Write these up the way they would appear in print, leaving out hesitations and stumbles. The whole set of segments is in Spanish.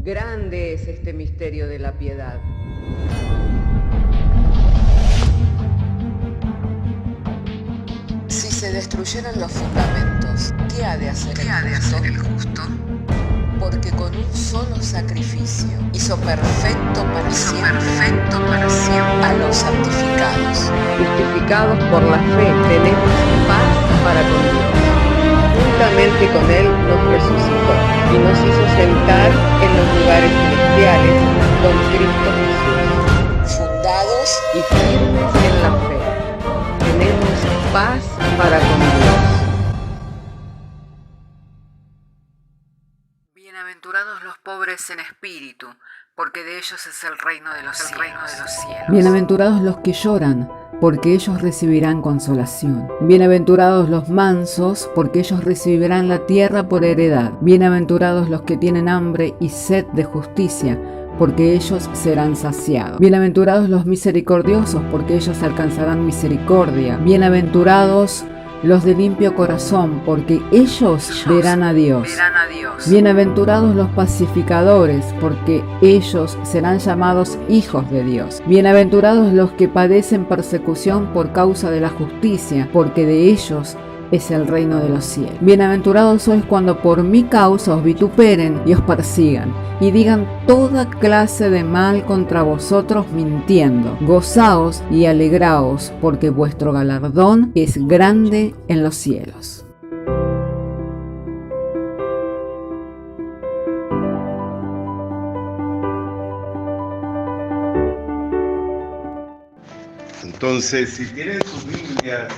Grande es este misterio de la piedad. Si se destruyeran los fundamentos, ¿qué ha de hacer el justo? Porque con un solo sacrificio hizo perfecto para siempre a los santificados. Justificados por la fe, tenemos paz para con Dios. Juntamente con Él nos resucitó y nos hizo sentar en los lugares celestiales con Cristo Jesús. Fundados Y firmes en la fe, tenemos paz para con Dios. Bienaventurados los pobres en espíritu, porque de ellos es el reino de los cielos. Bienaventurados los que lloran, porque ellos recibirán consolación. Bienaventurados los mansos, porque ellos recibirán la tierra por heredad. Bienaventurados los que tienen hambre y sed de justicia, porque ellos serán saciados. Bienaventurados los misericordiosos, porque ellos alcanzarán misericordia. Bienaventurados los de limpio corazón, porque ellos verán a Dios. Bienaventurados los pacificadores, porque ellos serán llamados hijos de Dios. Bienaventurados los que padecen persecución por causa de la justicia, porque de ellos es el reino de los cielos. Bienaventurados sois cuando por mi causa os vituperen y os persigan, y digan toda clase de mal contra vosotros mintiendo. Gozaos y alegraos, porque vuestro galardón es grande en los cielos. Entonces, si tienen sus Biblias,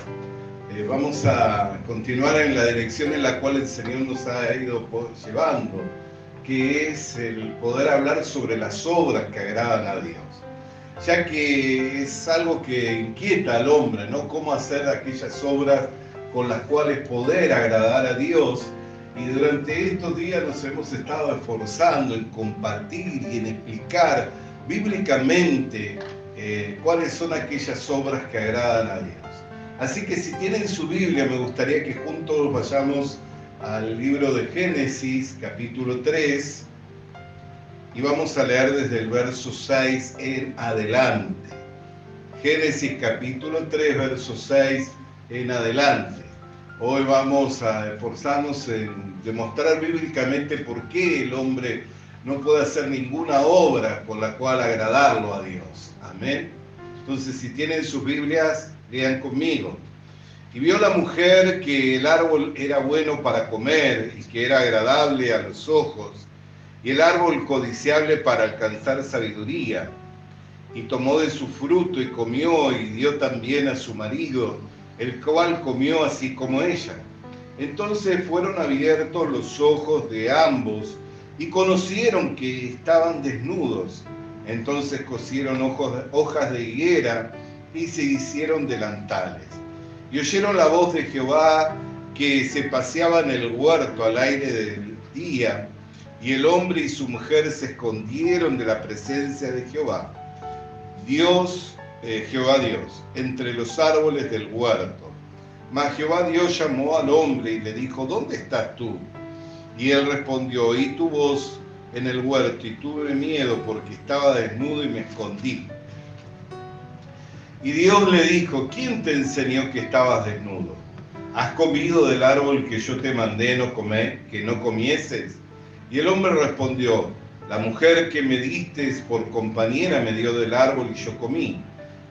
vamos a continuar en la dirección en la cual el Señor nos ha ido llevando, que es el poder hablar sobre las obras que agradan a Dios, ya que es algo que inquieta al hombre, ¿no? Cómo hacer aquellas obras con las cuales poder agradar a Dios. Y durante estos días nos hemos estado esforzando en compartir y en explicar bíblicamente cuáles son aquellas obras que agradan a Dios. Así que si tienen su Biblia, me gustaría que juntos vayamos al libro de Génesis, capítulo 3, y vamos a leer desde el verso 6 en adelante. Génesis, capítulo 3, verso 6 en adelante. Hoy vamos a esforzarnos en demostrar bíblicamente por qué el hombre no puede hacer ninguna obra con la cual agradarlo a Dios. Amén. Entonces, si tienen sus Biblias, lean conmigo. Y vio la mujer que el árbol era bueno para comer y que era agradable a los ojos, y el árbol codiciable para alcanzar sabiduría. Y tomó de su fruto y comió, y dio también a su marido, el cual comió así como ella. Entonces fueron abiertos los ojos de ambos, y conocieron que estaban desnudos. Entonces cosieron hojas de higuera, y se hicieron delantales. Y oyeron la voz de Jehová que se paseaba en el huerto al aire del día, y el hombre y su mujer se escondieron de la presencia de Jehová Dios, entre los árboles del huerto. Mas Jehová Dios llamó al hombre y le dijo: ¿dónde estás tú? Y él respondió: oí tu voz en el huerto y tuve miedo porque estaba desnudo y me escondí. Y Dios le dijo: ¿quién te enseñó que estabas desnudo? ¿Has comido del árbol que yo te mandé que no comieses? Y el hombre respondió: la mujer que me diste por compañera me dio del árbol y yo comí.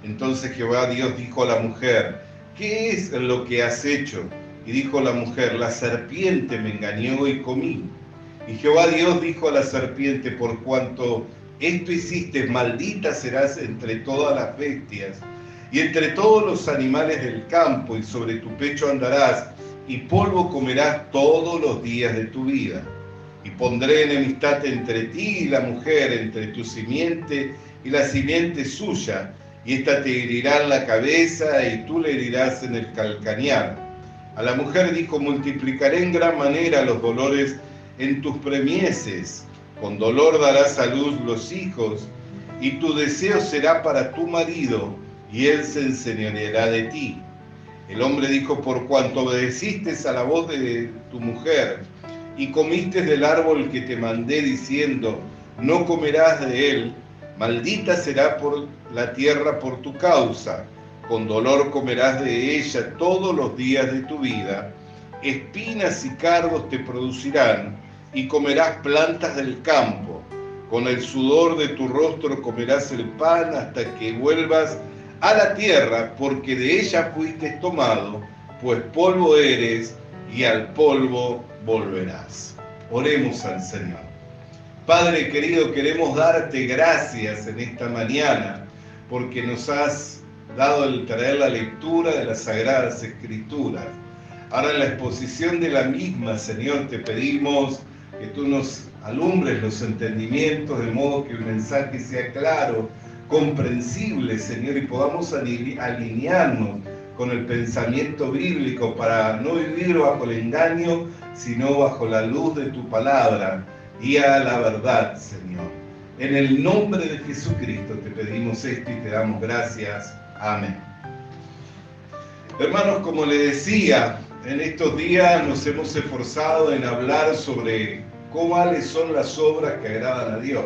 Entonces Jehová Dios dijo a la mujer: ¿qué es lo que has hecho? Y dijo la mujer: la serpiente me engañó y comí. Y Jehová Dios dijo a la serpiente: por cuanto esto hiciste, maldita serás entre todas las bestias y entre todos los animales del campo, y sobre tu pecho andarás, y polvo comerás todos los días de tu vida. Y pondré enemistad entre ti y la mujer, entre tu simiente y la simiente suya, y ésta te herirá en la cabeza, y tú le herirás en el calcañar. A la mujer dijo: multiplicaré en gran manera los dolores en tus preñeces, con dolor darás a luz los hijos, y tu deseo será para tu marido, y él se enseñoreará de ti. El hombre dijo: por cuanto obedeciste a la voz de tu mujer, y comiste del árbol que te mandé diciendo: no comerás de él, maldita será por la tierra por tu causa, con dolor comerás de ella todos los días de tu vida, espinas y cardos te producirán, y comerás plantas del campo, con el sudor de tu rostro comerás el pan hasta que vuelvas a la tierra, porque de ella fuiste tomado, pues polvo eres y al polvo volverás. Oremos al Señor. Padre querido, queremos darte gracias en esta mañana, porque nos has dado el traer la lectura de las Sagradas Escrituras. Ahora en la exposición de la misma, Señor, te pedimos que tú nos alumbres los entendimientos, de modo que el mensaje sea claro, comprensible, Señor, y podamos alinearnos con el pensamiento bíblico para no vivir bajo el engaño, sino bajo la luz de tu palabra y a la verdad, Señor. En el nombre de Jesucristo te pedimos esto y te damos gracias. Amén. Hermanos, como les decía, en estos días nos hemos esforzado en hablar sobre cuáles son las obras que agradan a Dios,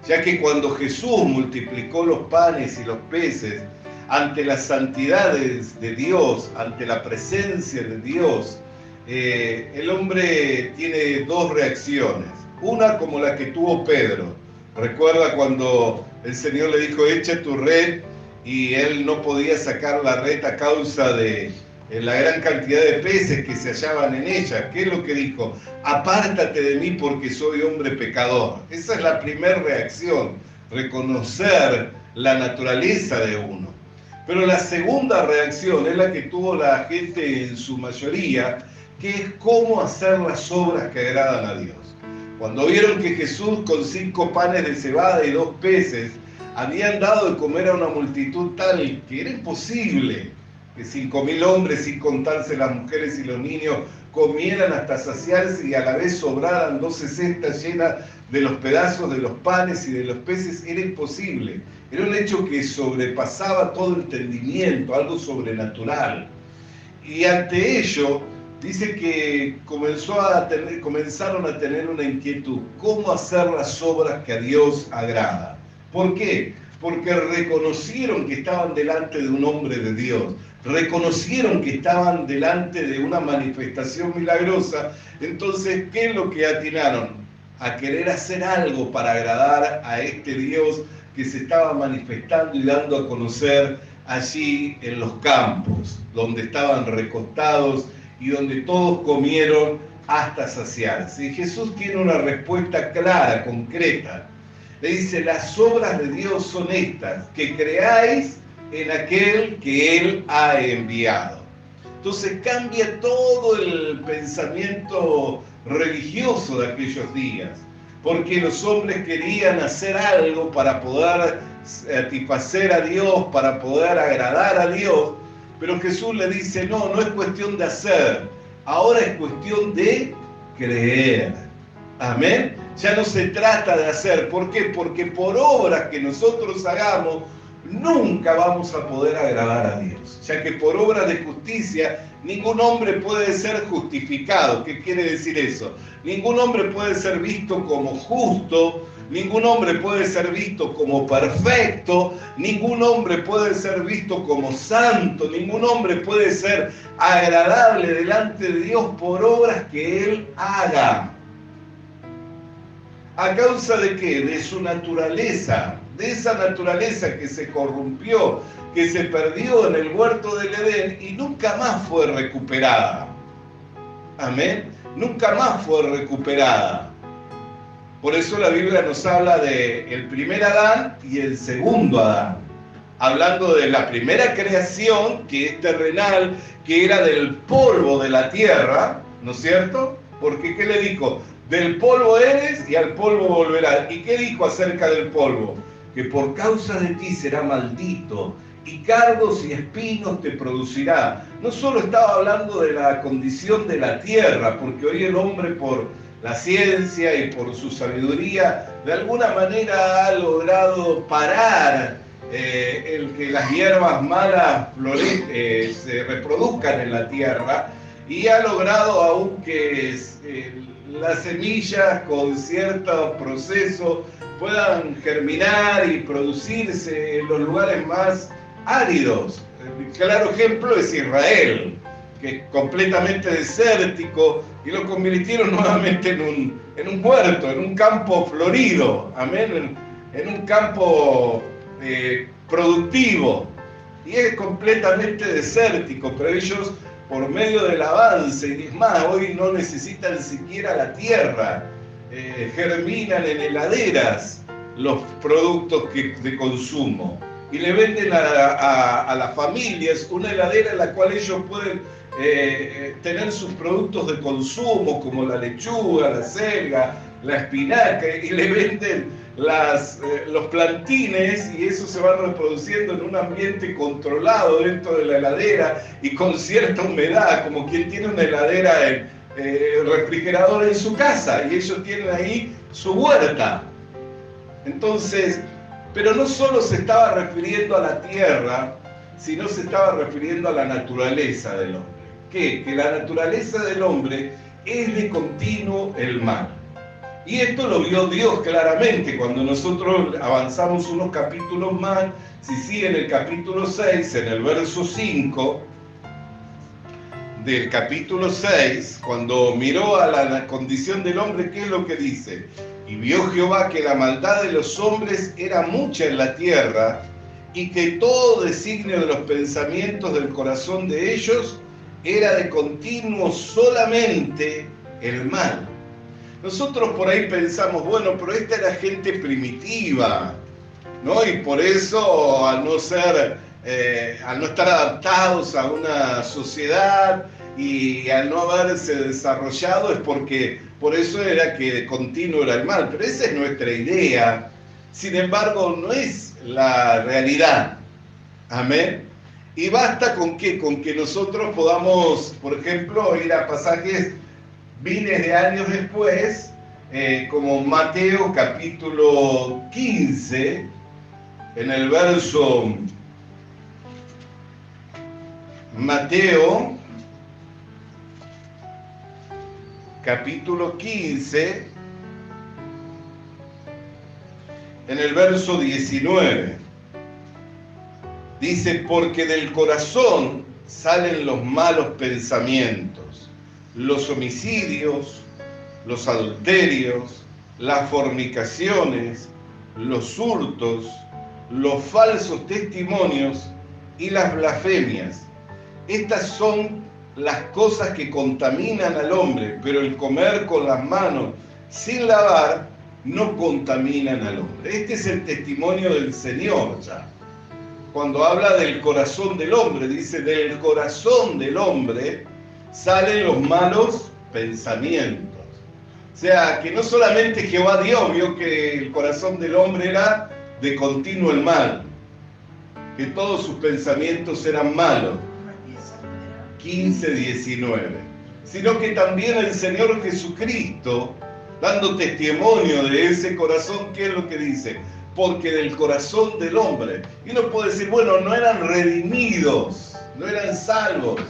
ya que cuando Jesús multiplicó los panes y los peces ante las santidades de Dios, ante la presencia de Dios, el hombre tiene dos reacciones. Una como la que tuvo Pedro. Recuerda cuando el Señor le dijo, echa tu red, y él no podía sacar la red a causa de la gran cantidad de peces que se hallaban en ella. ¿Qué es lo que dijo? Apártate de mí porque soy hombre pecador. Esa es la primera reacción, reconocer la naturaleza de uno. Pero la segunda reacción es la que tuvo la gente en su mayoría, que es cómo hacer las obras que agradan a Dios. Cuando vieron que Jesús con 5 panes de cebada y 2 peces habían dado de comer a una multitud tal que era imposible que 5.000 hombres, sin contarse las mujeres y los niños, comieran hasta saciarse y a la vez sobraran 12 cestas llenas de los pedazos de los panes y de los peces, era imposible. Era un hecho que sobrepasaba todo entendimiento, algo sobrenatural. Y ante ello, dice que comenzaron a tener una inquietud, ¿cómo hacer las obras que a Dios agrada? ¿Por qué? Porque reconocieron que estaban delante de un hombre de Dios, reconocieron que estaban delante de una manifestación milagrosa. Entonces, ¿qué es lo que atinaron? A querer hacer algo para agradar a este Dios que se estaba manifestando y dando a conocer allí en los campos, donde estaban recostados y donde todos comieron hasta saciarse. Y Jesús tiene una respuesta clara, concreta. Le dice, las obras de Dios son estas, que creáis en aquel que Él ha enviado. Entonces cambia todo el pensamiento religioso de aquellos días, porque los hombres querían hacer algo para poder satisfacer a Dios, para poder agradar a Dios, pero Jesús le dice, no es cuestión de hacer, ahora es cuestión de creer. Amén. Ya no se trata de hacer. ¿Por qué? Porque por obras que nosotros hagamos, nunca vamos a poder agradar a Dios, ya que por obras de justicia ningún hombre puede ser justificado. ¿Qué quiere decir eso? Ningún hombre puede ser visto como justo, ningún hombre puede ser visto como perfecto, ningún hombre puede ser visto como santo, ningún hombre puede ser agradable delante de Dios por obras que Él haga. ¿A causa de qué? De su naturaleza, de esa naturaleza que se corrompió, que se perdió en el huerto del Edén y nunca más fue recuperada. Amén. Nunca más fue recuperada. Por eso la Biblia nos habla de el primer Adán y el segundo Adán. Hablando de la primera creación, que es terrenal, que era del polvo de la tierra, ¿no es cierto? Porque ¿qué le dijo? Del polvo eres y al polvo volverás. ¿Y qué dijo acerca del polvo? Que por causa de ti será maldito y cardos y espinos te producirá. No solo estaba hablando de la condición de la tierra, porque hoy el hombre por la ciencia y por su sabiduría de alguna manera ha logrado parar el que las hierbas malas se reproduzcan en la tierra, y ha logrado aún que las semillas con cierto proceso puedan germinar y producirse en los lugares más áridos. El claro ejemplo es Israel, que es completamente desértico, y lo convirtieron nuevamente en un huerto, en un campo florido, amén, en un campo productivo. Y es completamente desértico, pero ellos, por medio del avance, y es más, hoy no necesitan siquiera la tierra, germinan en heladeras los productos de consumo y le venden a las familias una heladera en la cual ellos pueden tener sus productos de consumo, como la lechuga, la selga, la espinaca, y le venden los plantines, y eso se va reproduciendo en un ambiente controlado dentro de la heladera y con cierta humedad, como quien tiene una heladera refrigeradora en su casa, y ellos tienen ahí su huerta. Entonces, pero no solo se estaba refiriendo a la tierra, sino se estaba refiriendo a la naturaleza del hombre. ¿Qué? Que la naturaleza del hombre es de continuo el mal. Y esto lo vio Dios claramente cuando nosotros avanzamos unos capítulos más. Si sigue en el capítulo 6, en el verso 5 del capítulo 6, cuando miró a la condición del hombre, ¿qué es lo que dice? Y vio Jehová que la maldad de los hombres era mucha en la tierra, y que todo designio de los pensamientos del corazón de ellos era de continuo solamente el mal. Nosotros por ahí pensamos, bueno, pero esta era gente primitiva, ¿no? Y por eso, al no estar adaptados a una sociedad y al no haberse desarrollado, es porque por eso era que de continuo era el mal. Pero esa es nuestra idea. Sin embargo, no es la realidad. Amén. Y basta con que nosotros podamos, por ejemplo, ir a pasajes miles de años después, como Mateo capítulo 15, en el verso Mateo capítulo 15, en el verso 19. Dice, porque del corazón salen los malos pensamientos, los homicidios, los adulterios, las fornicaciones, los hurtos, los falsos testimonios y las blasfemias. Estas son las cosas que contaminan al hombre, pero el comer con las manos sin lavar no contaminan al hombre. Este es el testimonio del Señor ya. Cuando habla del corazón del hombre, dice, del corazón del hombre salen los malos pensamientos. O sea, que no solamente Jehová Dios vio que el corazón del hombre era de continuo el mal, que todos sus pensamientos eran malos. 15:19. Sino que también el Señor Jesucristo, dando testimonio de ese corazón, ¿qué es lo que dice? Porque del corazón del hombre. Y uno puede decir, bueno, no eran redimidos, no eran salvos.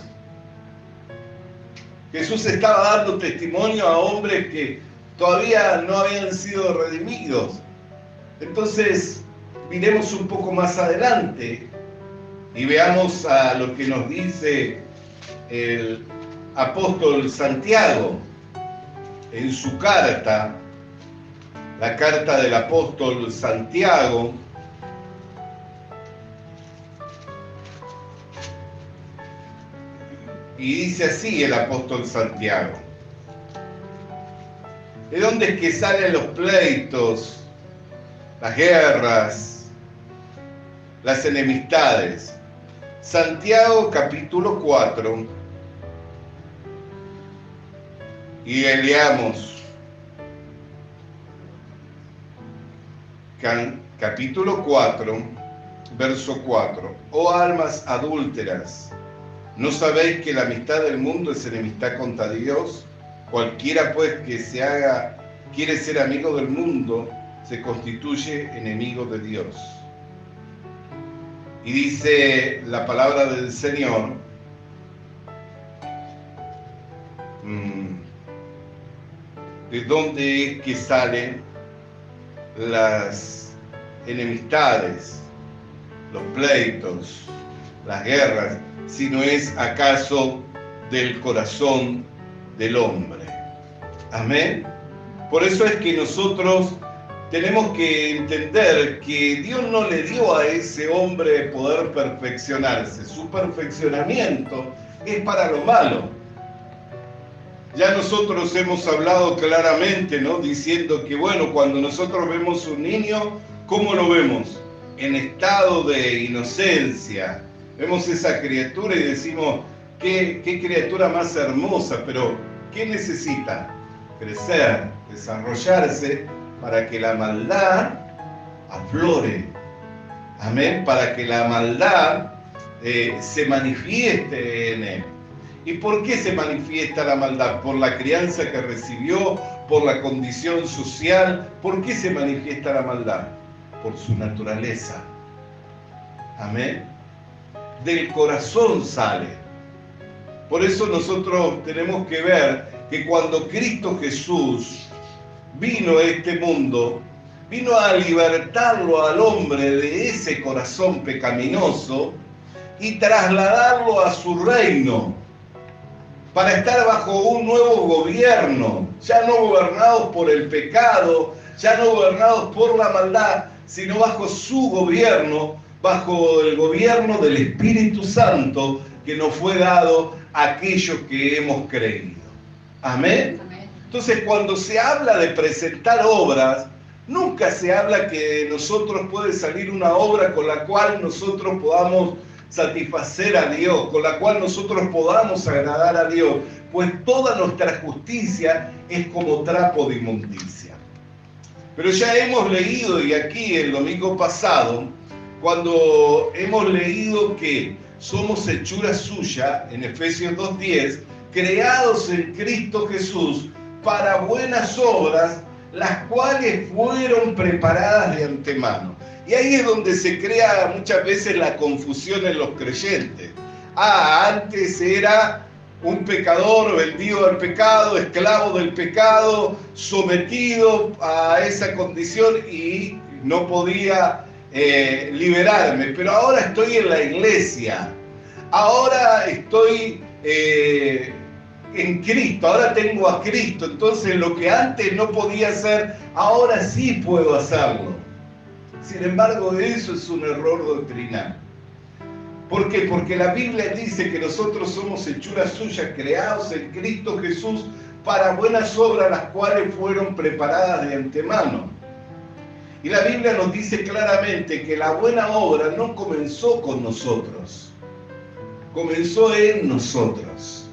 Jesús estaba dando testimonio a hombres que todavía no habían sido redimidos. Entonces, miremos un poco más adelante y veamos a lo que nos dice el apóstol Santiago en su carta, la carta del apóstol Santiago, y dice así el apóstol Santiago: ¿de dónde es que salen los pleitos, las guerras, las enemistades? Santiago capítulo 4, y leamos capítulo 4, verso 4. Oh almas adúlteras, ¿no sabéis que la amistad del mundo es enemistad contra Dios? Cualquiera pues que quiere ser amigo del mundo, se constituye enemigo de Dios. Y dice la palabra del Señor, de dónde es que salen las enemistades, los pleitos, las guerras, si no es acaso del corazón del hombre. Amén. Por eso es que nosotros tenemos que entender que Dios no le dio a ese hombre poder perfeccionarse. Su perfeccionamiento es para lo malo. Ya nosotros hemos hablado claramente, ¿no? Diciendo que, bueno, cuando nosotros vemos un niño, ¿cómo lo vemos? En estado de inocencia. Vemos esa criatura y decimos, qué criatura más hermosa, pero ¿qué necesita? Crecer, desarrollarse, para que la maldad aflore. Amén. Para que la maldad se manifieste en él. ¿Y por qué se manifiesta la maldad? Por la crianza que recibió, por la condición social. ¿Por qué se manifiesta la maldad? Por su naturaleza. Amén. Del corazón sale. Por eso nosotros tenemos que ver que cuando Cristo Jesús vino a este mundo, vino a libertarlo al hombre de ese corazón pecaminoso y trasladarlo a su reino, para estar bajo un nuevo gobierno, ya no gobernados por el pecado, ya no gobernados por la maldad, sino bajo su gobierno, bajo el gobierno del Espíritu Santo que nos fue dado a aquellos que hemos creído. Amén. Entonces, cuando se habla de presentar obras, nunca se habla que de nosotros puede salir una obra con la cual nosotros podamos satisfacer a Dios, con la cual nosotros podamos agradar a Dios, pues toda nuestra justicia es como trapo de inmundicia. Pero ya hemos leído, y aquí el domingo pasado, cuando hemos leído que somos hechura suya, en Efesios 2:10, creados en Cristo Jesús para buenas obras, las cuales fueron preparadas de antemano. Y ahí es donde se crea muchas veces la confusión en los creyentes. Antes era un pecador vendido al pecado, esclavo del pecado, sometido a esa condición y no podía liberarme. Pero ahora estoy en la iglesia, ahora estoy en Cristo, ahora tengo a Cristo. Entonces lo que antes no podía hacer, ahora sí puedo hacerlo. Sin embargo, eso es un error doctrinal. ¿Por qué? Porque la Biblia dice que nosotros somos hechura suya, creados en Cristo Jesús para buenas obras, las cuales fueron preparadas de antemano. Y la Biblia nos dice claramente que la buena obra no comenzó con nosotros, comenzó en nosotros.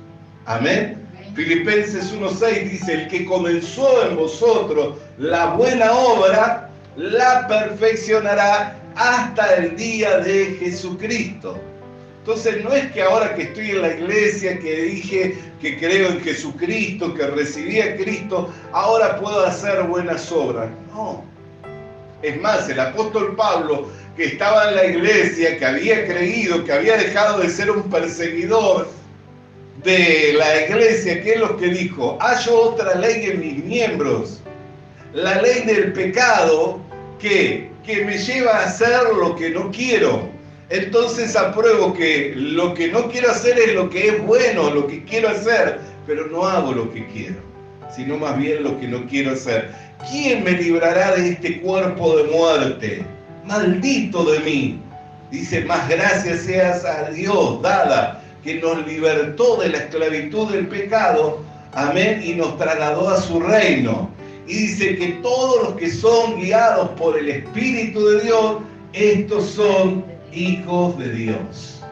Amén. Filipenses 1:6 dice, el que comenzó en vosotros la buena obra, la perfeccionará hasta el día de Jesucristo. Entonces no es que ahora que estoy en la iglesia, que dije que creo en Jesucristo, que recibí a Cristo, ahora puedo hacer buenas obras. No. Es más, el apóstol Pablo, que estaba en la iglesia, que había creído, que había dejado de ser un perseguidor de la iglesia, ¿qué es lo que dijo? Hay otra ley en mis miembros, la ley del pecado que me lleva a hacer lo que no quiero. Entonces apruebo que lo que no quiero hacer es lo que es bueno, lo que quiero hacer, pero no hago lo que quiero, sino más bien lo que no quiero hacer. ¿Quién me librará de este cuerpo de muerte? Maldito de mí. Dice, más gracias seas a Dios dada, que nos libertó de la esclavitud del pecado, amén, y nos trasladó a su reino. Y dice que todos los que son guiados por el Espíritu de Dios, estos son hijos de Dios.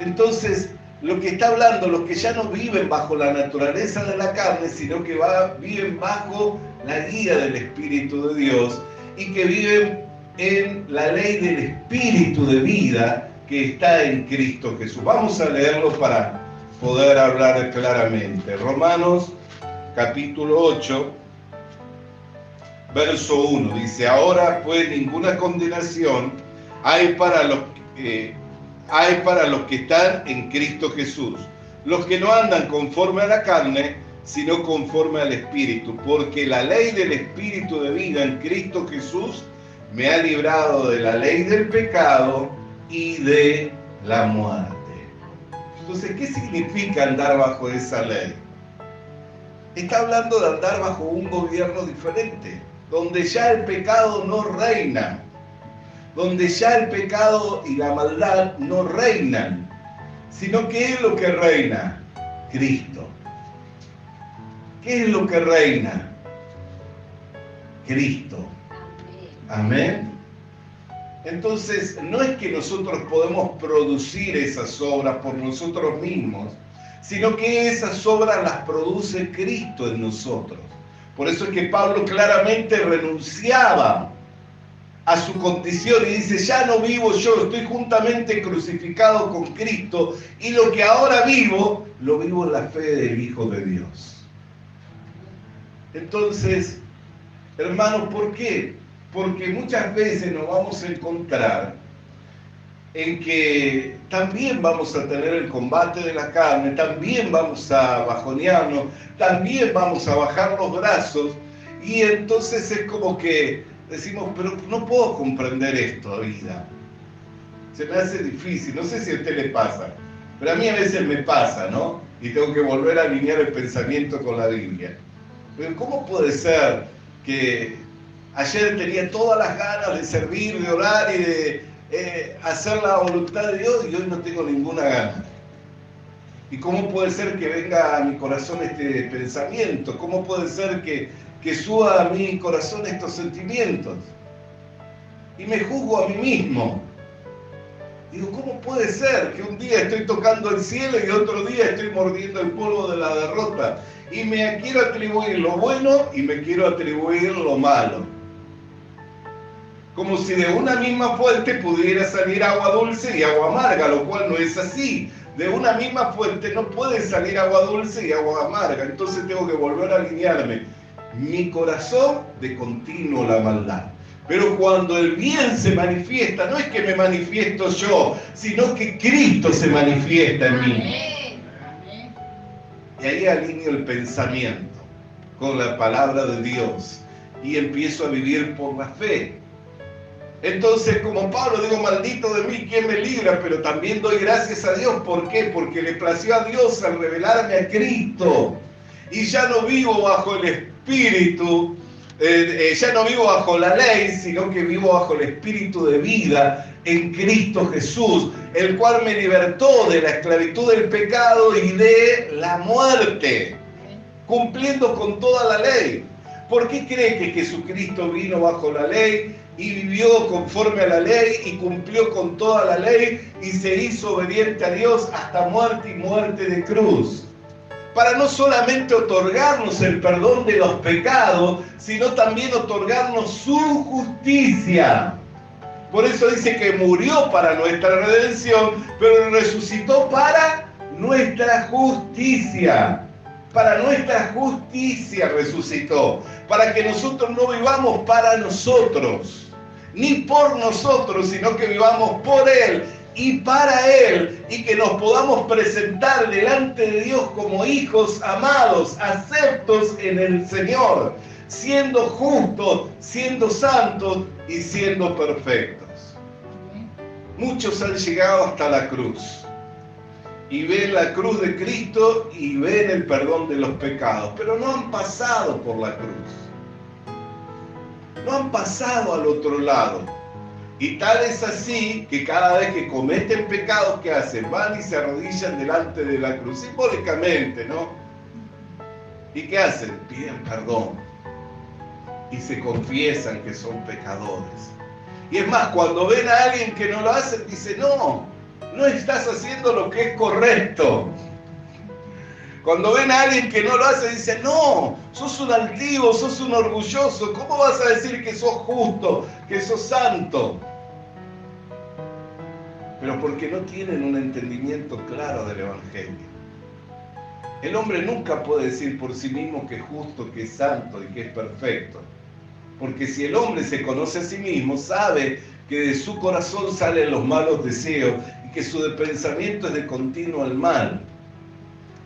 Entonces, lo que está hablando, los que ya no viven bajo la naturaleza de la carne, sino que viven bajo la guía del Espíritu de Dios y que viven en la ley del Espíritu de vida que está en Cristo Jesús. Vamos a leerlo para poder hablar claramente. Romanos capítulo 8, verso 1, dice, ahora pues ninguna condenación hay para los que están en Cristo Jesús, los que no andan conforme a la carne, sino conforme al Espíritu, porque la ley del Espíritu de vida en Cristo Jesús me ha librado de la ley del pecado y de la muerte. Entonces, ¿qué significa andar bajo esa ley? Está hablando de andar bajo un gobierno diferente, donde ya el pecado no reina, donde ya el pecado y la maldad no reinan, sino ¿qué es lo que reina? Cristo. ¿Qué es lo que reina? Cristo. Amén. Entonces, no es que nosotros podemos producir esas obras por nosotros mismos, sino que esas obras las produce Cristo en nosotros. Por eso es que Pablo claramente renunciaba a su condición y dice, ya no vivo yo, estoy juntamente crucificado con Cristo y lo que ahora vivo, lo vivo en la fe del Hijo de Dios. Entonces, hermanos, ¿por qué? Porque muchas veces nos vamos a encontrar en que también vamos a tener el combate de la carne, también vamos a bajonearnos, también vamos a bajar los brazos, y entonces es como que decimos, pero no puedo comprender esto, vida. Se me hace difícil, no sé si a usted le pasa, pero a mí a veces me pasa, ¿no? Y tengo que volver a alinear el pensamiento con la Biblia. Pero ¿cómo puede ser que ayer tenía todas las ganas de servir, de orar y de hacer la voluntad de Dios y hoy no tengo ninguna gana? ¿Y cómo puede ser que venga a mi corazón este pensamiento? ¿Cómo puede ser que suba a mi corazón estos sentimientos? Y me juzgo a mí mismo. Digo, ¿cómo puede ser que un día estoy tocando el cielo y otro día estoy mordiendo el polvo de la derrota? Y me quiero atribuir lo bueno y me quiero atribuir lo malo. Como si de una misma fuente pudiera salir agua dulce y agua amarga, lo cual no es así. De una misma fuente no puede salir agua dulce y agua amarga. Entonces tengo que volver a alinearme mi corazón de continuo la maldad. Pero cuando el bien se manifiesta, no es que me manifiesto yo, sino que Cristo se manifiesta en mí. Y ahí alineo el pensamiento con la palabra de Dios y empiezo a vivir por la fe. Entonces, como Pablo, digo, maldito de mí, ¿quién me libra? Pero también doy gracias a Dios. ¿Por qué? Porque le plació a Dios al revelarme a Cristo. Y ya no vivo bajo el Espíritu, ya no vivo bajo la ley, sino que vivo bajo el Espíritu de vida en Cristo Jesús, el cual me libertó de la esclavitud del pecado y de la muerte, cumpliendo con toda la ley. ¿Por qué cree que Jesucristo vino bajo la ley y vivió conforme a la ley y cumplió con toda la ley y se hizo obediente a Dios hasta muerte y muerte de cruz? Para no solamente otorgarnos el perdón de los pecados, sino también otorgarnos su justicia. Por eso dice que murió para nuestra redención, pero resucitó para nuestra justicia. Para nuestra justicia resucitó, para que nosotros no vivamos para nosotros, ni por nosotros, sino que vivamos por Él y para Él, y que nos podamos presentar delante de Dios como hijos amados, aceptos en el Señor, siendo justos, siendo santos y siendo perfectos. Muchos han llegado hasta la cruz y ven la cruz de Cristo y ven el perdón de los pecados, pero no han pasado por la cruz, no han pasado al otro lado. Y tal es así que cada vez que cometen pecados, ¿qué hacen? Van y se arrodillan delante de la cruz, simbólicamente, ¿no? ¿Y qué hacen? Piden perdón y se confiesan que son pecadores. Y es más, cuando ven a alguien que no lo hace, dicen, no estás haciendo lo que es correcto. Cuando ven a alguien que no lo hace, dicen, no, sos un altivo, sos un orgulloso, ¿cómo vas a decir que sos justo, que sos santo? Pero porque no tienen un entendimiento claro del Evangelio. El hombre nunca puede decir por sí mismo que es justo, que es santo y que es perfecto. Porque si el hombre se conoce a sí mismo, sabe que de su corazón salen los malos deseos y que su pensamiento es de continuo al mal.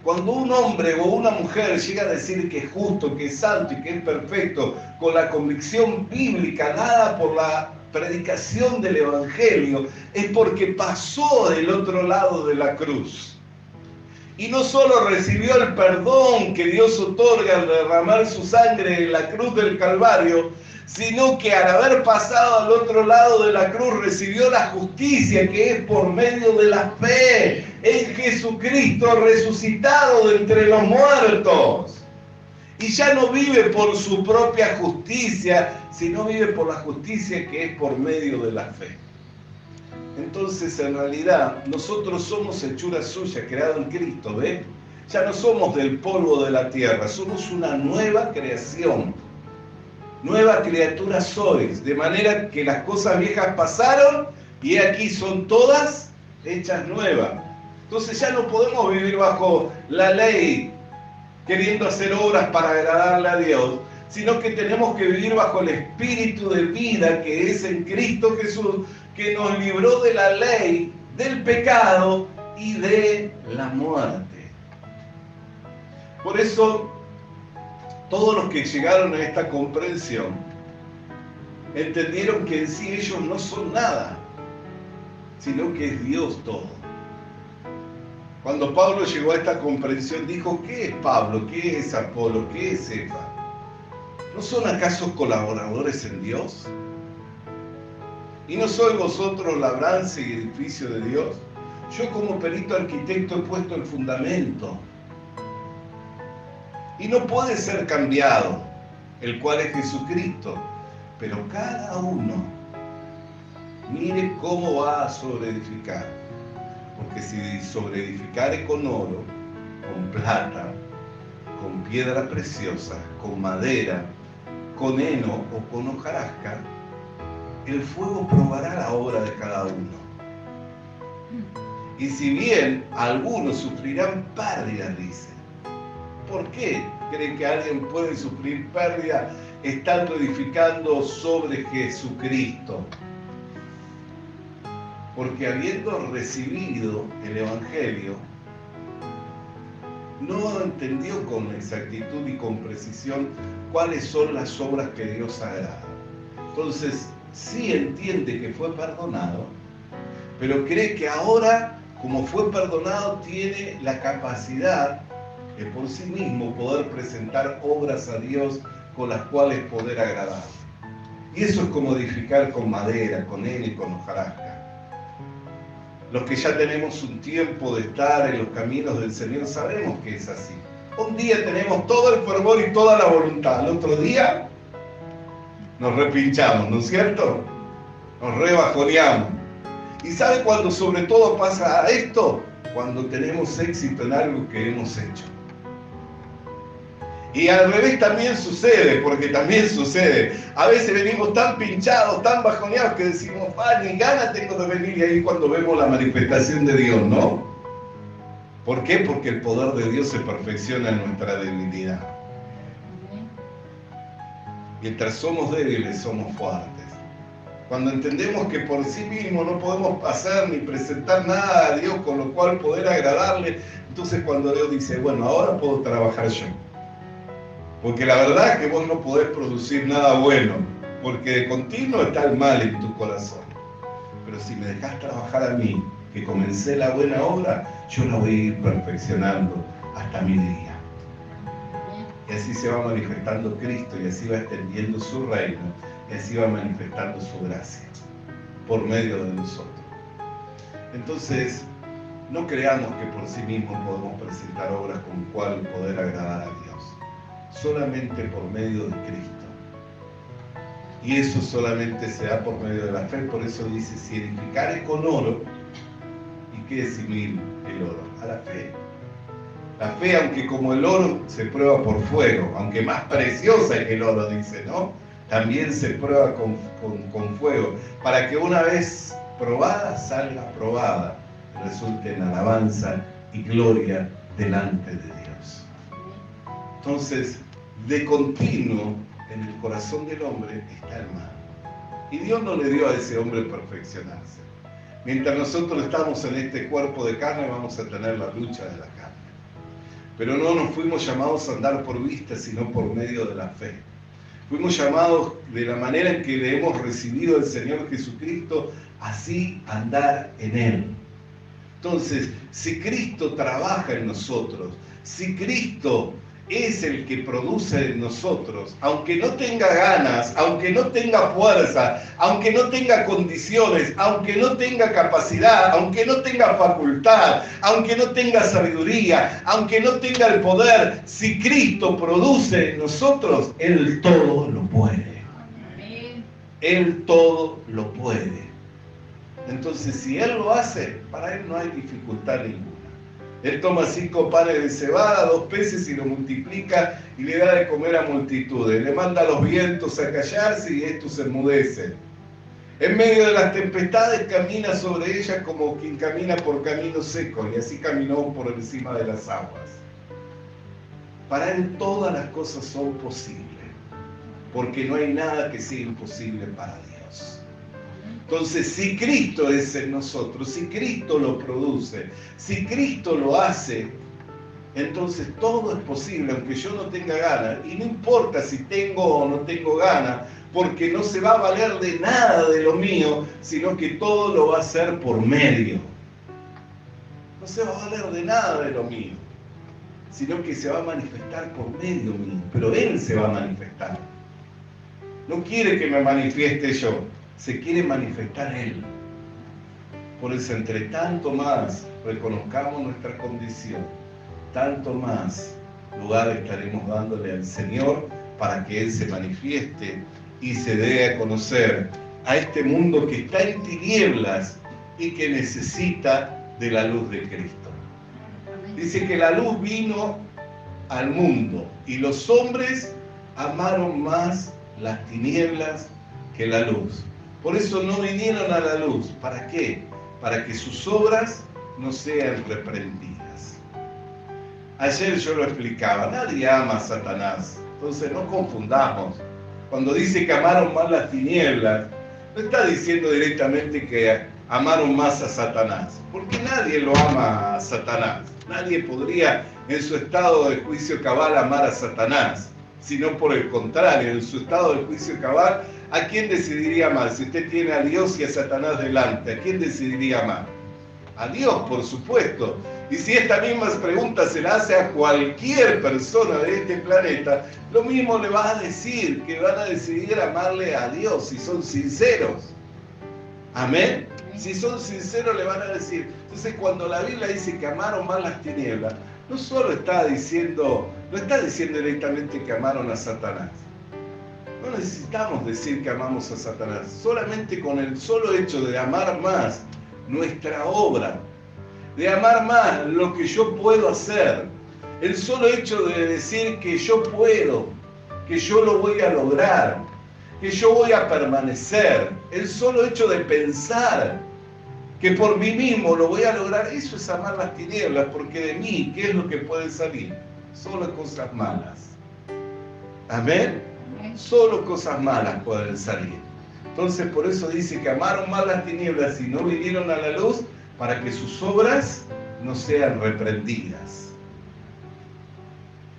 Cuando un hombre o una mujer llega a decir que es justo, que es santo y que es perfecto, con la convicción bíblica dada por la predicación del Evangelio, es porque pasó del otro lado de la cruz. Y no solo recibió el perdón que Dios otorga al derramar su sangre en la cruz del Calvario, sino que al haber pasado al otro lado de la cruz recibió la justicia que es por medio de la fe en Jesucristo resucitado de entre los muertos. Y ya no vive por su propia justicia, sino vive por la justicia que es por medio de la fe. Entonces, en realidad, nosotros somos hechura suya, creado en Cristo, ¿ve? Ya no somos del polvo de la tierra, somos una nueva creación. Nueva criatura sois, de manera que las cosas viejas pasaron y aquí son todas hechas nuevas. Entonces ya no podemos vivir bajo la ley, queriendo hacer obras para agradarle a Dios, sino que tenemos que vivir bajo el espíritu de vida que es en Cristo Jesús, que nos libró de la ley, del pecado y de la muerte. Por eso, todos los que llegaron a esta comprensión entendieron que en sí ellos no son nada, sino que es Dios todo. Cuando Pablo llegó a esta comprensión, dijo: ¿qué es Pablo? ¿Qué es Apolo? ¿Qué es Cefa? ¿No son acaso colaboradores en Dios? ¿Y no sois vosotros labranza y edificio de Dios? Yo como perito arquitecto he puesto el fundamento, y no puede ser cambiado, el cual es Jesucristo. Pero cada uno mire cómo va a sobreedificar. Porque si sobreedificare con oro, con plata, con piedra preciosa, con madera, con heno o con hojarasca, el fuego probará la obra de cada uno. Y si bien algunos sufrirán pérdidas, dice. ¿Por qué creen que alguien puede sufrir pérdida estando edificando sobre Jesucristo? Porque habiendo recibido el Evangelio, no entendió con exactitud y con precisión cuáles son las obras que Dios agrada. Entonces, sí entiende que fue perdonado, pero cree que ahora, como fue perdonado, tiene la capacidad de por sí mismo poder presentar obras a Dios con las cuales poder agradar. Y eso es como edificar con madera, con heno y con hojarasca. Los que ya tenemos un tiempo de estar en los caminos del Señor sabemos que es así. Un día tenemos todo el fervor y toda la voluntad, al otro día nos repinchamos, ¿no es cierto? Nos rebajoneamos. ¿Y sabe cuándo sobre todo pasa esto? Cuando tenemos éxito en algo que hemos hecho. Y al revés también sucede, porque también sucede. A veces venimos tan pinchados, tan bajoneados que decimos: ni ganas tengo de venir, y ahí cuando vemos la manifestación de Dios, ¿no? ¿Por qué? Porque el poder de Dios se perfecciona en nuestra debilidad. Mientras somos débiles, somos fuertes. Cuando entendemos que por sí mismos no podemos hacer ni presentar nada a Dios con lo cual poder agradarle, entonces cuando Dios dice: bueno, ahora puedo trabajar yo. Porque la verdad es que vos no podés producir nada bueno, porque de continuo está el mal en tu corazón. Pero si me dejás trabajar a mí, que comencé la buena obra, yo la voy a ir perfeccionando hasta mi día. Y así se va manifestando Cristo, y así va extendiendo su reino, y así va manifestando su gracia, por medio de nosotros. Entonces, no creamos que por sí mismos podemos presentar obras con cual poder agradar a Dios. Solamente por medio de Cristo. Y eso solamente se da por medio de la fe. Por eso dice: si edificares con oro, ¿y qué es simil el oro? A la fe. La fe, aunque como el oro se prueba por fuego, aunque más preciosa que el oro, dice, ¿no? También se prueba con fuego, para que una vez probada salga probada, resulte en alabanza y gloria delante de Dios. Entonces, de continuo en el corazón del hombre está el mal. Y Dios no le dio a ese hombre perfeccionarse. Mientras nosotros estamos en este cuerpo de carne, vamos a tener la lucha de la carne. Pero no nos fuimos llamados a andar por vista, sino por medio de la fe. Fuimos llamados de la manera en que le hemos recibido al Señor Jesucristo, así andar en Él. Entonces, si Cristo trabaja en nosotros, si Cristo es el que produce en nosotros, aunque no tenga ganas, aunque no tenga fuerza, aunque no tenga condiciones, aunque no tenga capacidad, aunque no tenga facultad, aunque no tenga sabiduría, aunque no tenga el poder, si Cristo produce en nosotros, Él todo lo puede. Él todo lo puede. Entonces, si Él lo hace, para Él no hay dificultad ninguna. Él toma 5 panes de cebada, 2 peces y lo multiplica y le da de comer a multitudes. Le manda a los vientos a callarse y estos se enmudecen. En medio de las tempestades camina sobre ellas como quien camina por caminos secos, y así caminó por encima de las aguas. Para Él todas las cosas son posibles, porque no hay nada que sea imposible para Dios. Entonces, si Cristo es en nosotros, si Cristo lo produce, si Cristo lo hace, entonces todo es posible, aunque yo no tenga ganas. Y no importa si tengo o no tengo ganas, porque no se va a valer de nada de lo mío, sino que todo lo va a hacer por medio. No se va a valer de nada de lo mío, sino que se va a manifestar por medio mío. Pero Él se va a manifestar. No quiere que me manifieste yo. Se quiere manifestar Él. Por eso, entre tanto más reconozcamos nuestra condición, tanto más lugar estaremos dándole al Señor para que Él se manifieste y se dé a conocer a este mundo que está en tinieblas y que necesita de la luz de Cristo. Dice que la luz vino al mundo y los hombres amaron más las tinieblas que la luz. Por eso no vinieron a la luz. ¿Para qué? Para que sus obras no sean reprendidas. Ayer yo lo explicaba, nadie ama a Satanás. Entonces no confundamos. Cuando dice que amaron más las tinieblas, no está diciendo directamente que amaron más a Satanás. Porque nadie lo ama a Satanás. Nadie podría en su estado de juicio cabal amar a Satanás. Sino por el contrario, en su estado de juicio cabal, ¿a quién decidiría amar? Si usted tiene a Dios y a Satanás delante, ¿a quién decidiría amar? A Dios, por supuesto. Y si esta misma pregunta se la hace a cualquier persona de este planeta, lo mismo le va a decir, que van a decidir amarle a Dios si son sinceros. ¿Amén? Si son sinceros le van a decir. Entonces, cuando la Biblia dice que amaron más las tinieblas, no solo está diciendo, no está diciendo directamente que amaron a Satanás. No necesitamos decir que amamos a Satanás. Solamente con el solo hecho de amar más nuestra obra, de amar más lo que yo puedo hacer, el solo hecho de decir que yo puedo, que yo lo voy a lograr, que yo voy a permanecer, el solo hecho de pensar que por mí mismo lo voy a lograr, eso es amar las tinieblas, porque de mí, ¿qué es lo que puede salir? Solo cosas malas. ¿Amén? Solo cosas malas pueden salir. Entonces, por eso dice que amaron más las tinieblas y no vinieron a la luz, para que sus obras no sean reprendidas.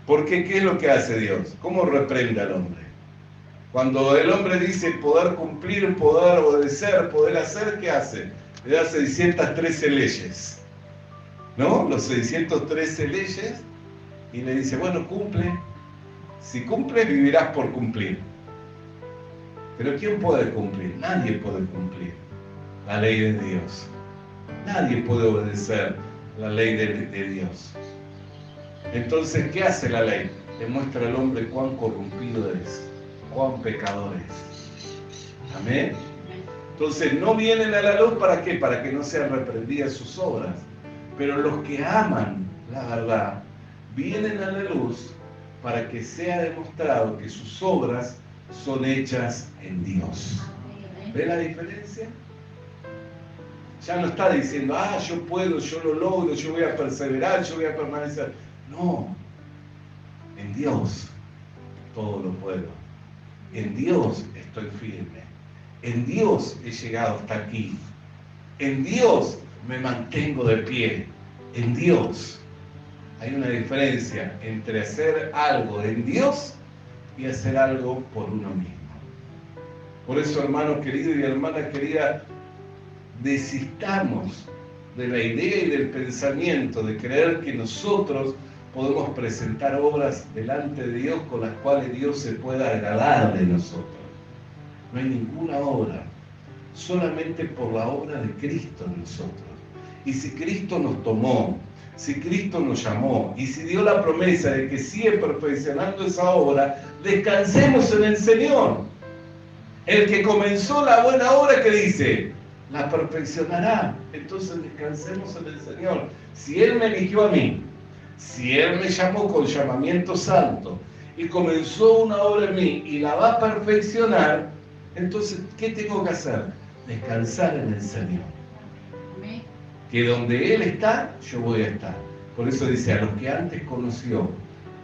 Porque, ¿qué es lo que hace Dios? ¿Cómo reprende al hombre? Cuando el hombre dice poder cumplir, poder obedecer, poder hacer, ¿qué hace? Le da 613 leyes, ¿no? Los 613 leyes, y le dice, bueno, cumple. Si cumples, vivirás por cumplir. Pero ¿quién puede cumplir? Nadie puede cumplir la ley de Dios. Nadie puede obedecer la ley de Dios. Entonces, ¿qué hace la ley? Le muestra al hombre cuán corrompido es, cuán pecador es. Amén. Entonces, no vienen a la luz, ¿para qué? Para que no sean reprendidas sus obras. Pero los que aman la verdad, vienen a la luz para que sea demostrado que sus obras son hechas en Dios. ¿Ve la diferencia? Ya no está diciendo, yo puedo, yo lo logro, yo voy a perseverar, yo voy a permanecer. No, en Dios todo lo puedo. En Dios estoy firme. En Dios he llegado hasta aquí. En Dios me mantengo de pie. En Dios. Hay una diferencia entre hacer algo en Dios y hacer algo por uno mismo. Por eso, hermano querido y hermana querida, desistamos de la idea y del pensamiento de creer que nosotros podemos presentar obras delante de Dios con las cuales Dios se pueda agradar de nosotros. No hay ninguna obra, solamente por la obra de Cristo en nosotros. Y si Cristo nos tomó, si Cristo nos llamó, y si dio la promesa de que sigue perfeccionando esa obra, descansemos en el Señor. El que comenzó la buena obra, que dice, la perfeccionará. Entonces descansemos en el Señor. Si Él me eligió a mí, si Él me llamó con llamamiento santo y comenzó una obra en mí y la va a perfeccionar, entonces, ¿qué tengo que hacer? Descansar en el Señor. Que donde Él está, yo voy a estar. Por eso dice, a los que antes conoció,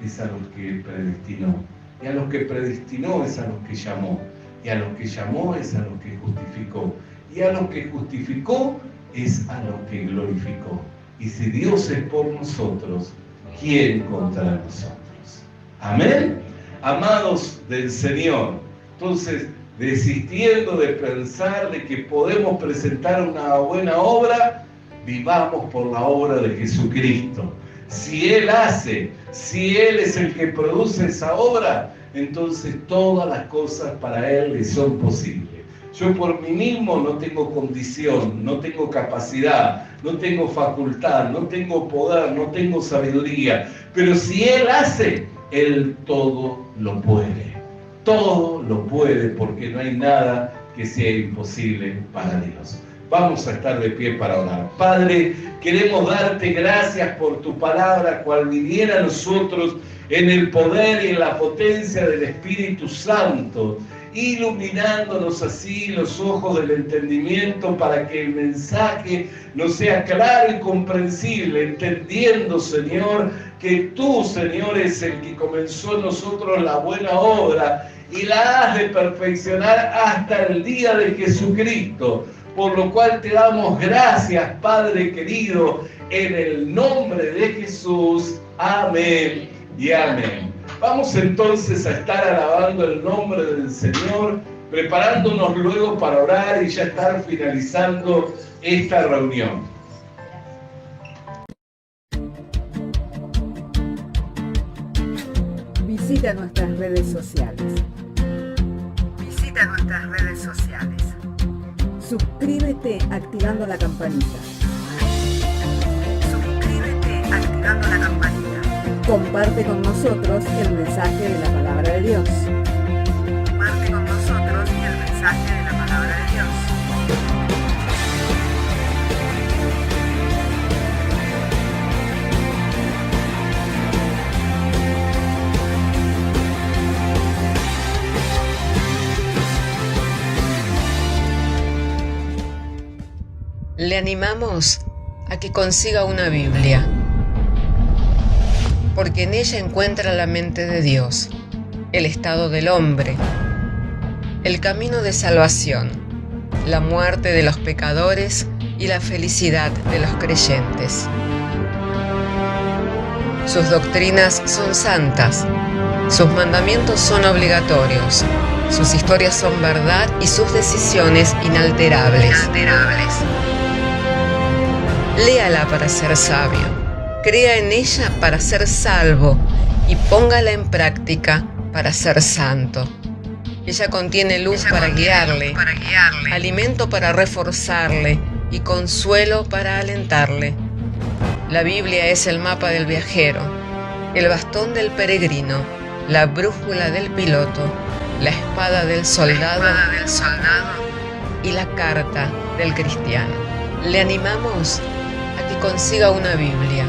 es a los que predestinó. Y a los que predestinó es a los que llamó. Y a los que llamó es a los que justificó. Y a los que justificó es a los que glorificó. Y si Dios es por nosotros, ¿quién contra nosotros? Amén. Amados del Señor. Entonces, desistiendo de pensar de que podemos presentar una buena obra, vivamos por la obra de Jesucristo. Si Él hace, si Él es el que produce esa obra, entonces todas las cosas para Él le son posibles. Yo por mí mismo no tengo condición, no tengo capacidad, no tengo facultad, no tengo poder, no tengo sabiduría. Pero si Él hace, Él todo lo puede. Todo lo puede, porque no hay nada que sea imposible para Dios. Vamos a estar de pie para orar. Padre, queremos darte gracias por tu palabra, cual viniera a nosotros en el poder y en la potencia del Espíritu Santo, iluminándonos así los ojos del entendimiento para que el mensaje nos sea claro y comprensible, entendiendo, Señor, que tú, Señor, es el que comenzó en nosotros la buena obra y la has de perfeccionar hasta el día de Jesucristo. Por lo cual te damos gracias, Padre querido, en el nombre de Jesús. Amén y amén. Vamos entonces a estar alabando el nombre del Señor, preparándonos luego para orar y ya estar finalizando esta reunión. Visita nuestras redes sociales. Suscríbete activando la campanita. Comparte con nosotros el mensaje de la palabra de Dios. Le animamos a que consiga una Biblia, porque en ella encuentra la mente de Dios, el estado del hombre, el camino de salvación, la muerte de los pecadores y la felicidad de los creyentes. Sus doctrinas son santas, sus mandamientos son obligatorios, sus historias son verdad y sus decisiones inalterables. Léala para ser sabio, crea en ella para ser salvo y póngala en práctica para ser santo. Ella contiene luz para guiarle, alimento para reforzarle y consuelo para alentarle. La Biblia es el mapa del viajero, el bastón del peregrino, la brújula del piloto, la espada del soldado y la carta del cristiano. Le animamos a que consiga una Biblia,